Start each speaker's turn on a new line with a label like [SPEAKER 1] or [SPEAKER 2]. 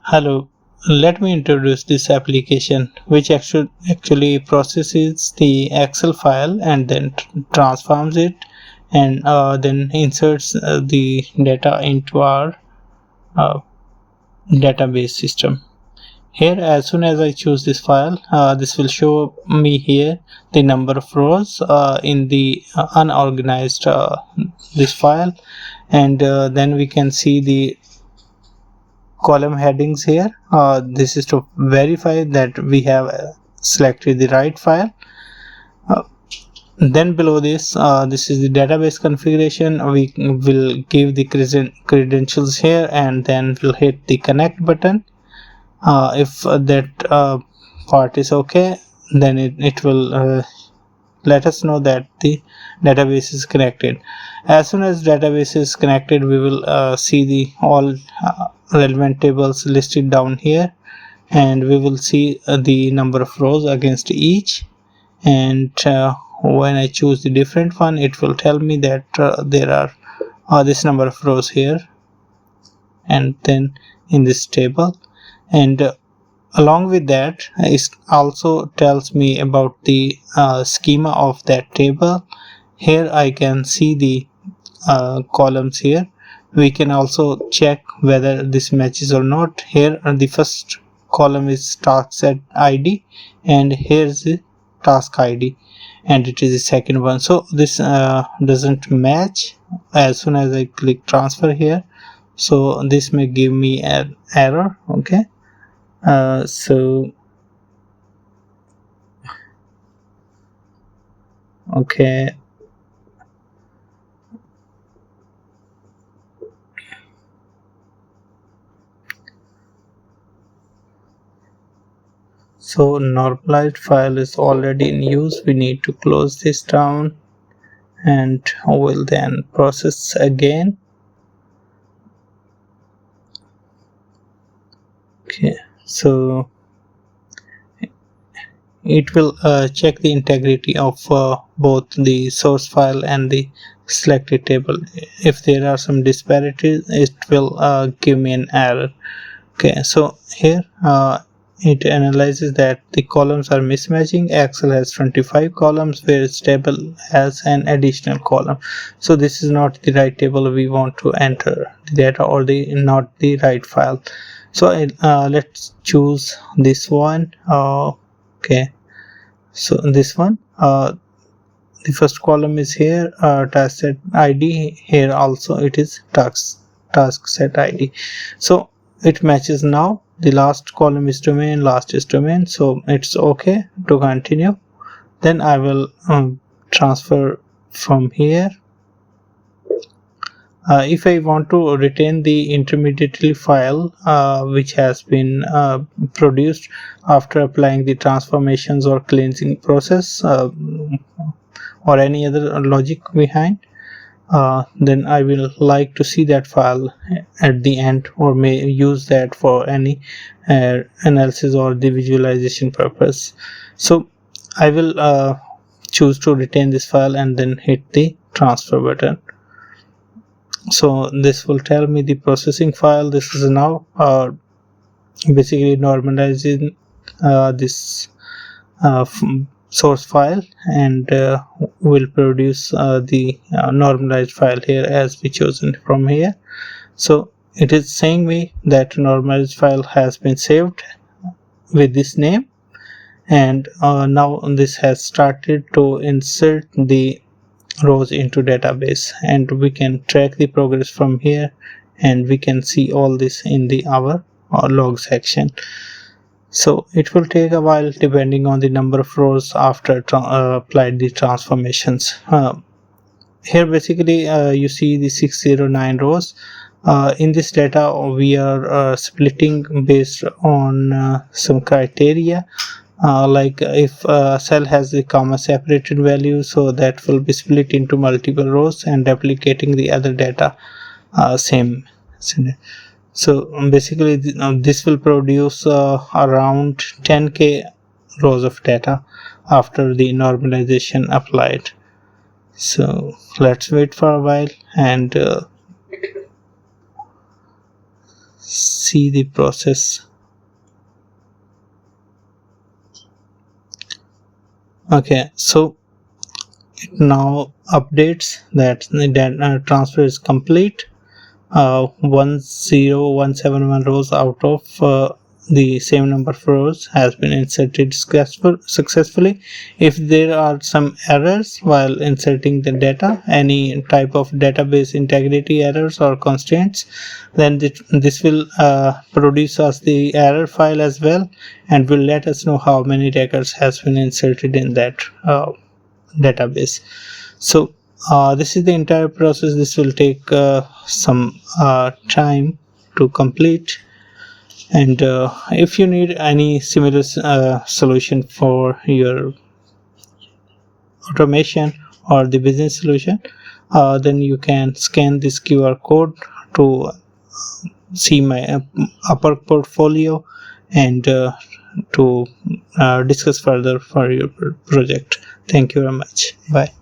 [SPEAKER 1] Hello, let me introduce this application which actually processes the Excel file and then transforms it and then inserts the data into our uh, database system. Here, as soon as I choose this file, this will show me here the number of rows in the unorganized this file, and then we can see the column headings here. This is to verify that we have selected the right file. Uh, then below this, this is the database configuration. We will give the credentials here and then we'll hit the connect button. If that part is okay, then it will let us know that the database is connected. As soon as database is connected, we will see the all relevant tables listed down here, and we will see the number of rows against each. And when I choose the different one, it will tell me that there are this number of rows here and then in this table. And along with that, it also tells me about the schema of that table. Here I can see the columns here. We can also check whether this matches or not. Here the first column is task set ID, and here's the task ID, and it is the second one. So this doesn't match as soon as I click transfer here. So this may give me an error. Okay. Okay. So normalized file is already in use. We need to close this down and we'll then process again. Okay, so it will check the integrity of both the source file and the selected table. If there are some disparities, it will give me an error. Okay, so here it analyzes that the columns are mismatching. Excel has 25 columns, whereas table has an additional column. So this is not the right table we want to enter the data, or not the right file. So let's choose this one. Okay, so this one, the first column is here, task set ID. Here also it is task set ID. So it matches now. The last column is domain, last is domain, so it's okay to continue. Then I will transfer from here. If I want to retain the intermediary file which has been produced after applying the transformations or cleansing process or any other logic behind, then I will like to see that file at the end, or may use that for any analysis or the visualization purpose. So I will choose to retain this file and then hit the transfer button. So this will tell me the processing file. This is now basically normalizing this source file, and will produce the normalized file here as we chosen from here. So it is saying me that normalized file has been saved with this name, and now this has started to insert the rows into database, and we can track the progress from here, and we can see all this in the our log section. So it will take a while depending on the number of rows after applied the transformations. Here basically you see the 609 rows. In this data we are splitting based on some criteria. Like if a cell has the comma separated value, so that will be split into multiple rows and replicating the other data same. So basically this will produce around 10k rows of data after the normalization applied. So let's wait for a while and see the process. Okay, so it now updates that the data transfer is complete. 10171 rows out of the same number of rows has been inserted successfully. If there are some errors while inserting the data, any type of database integrity errors or constraints, then this will produce us the error file as well, and will let us know how many records has been inserted in that database. So this is the entire process. This will take some time to complete, and if you need any similar solution for your automation or the business solution, then you can scan this QR code to see my upper portfolio and to discuss further for your project. Thank you very much. Bye.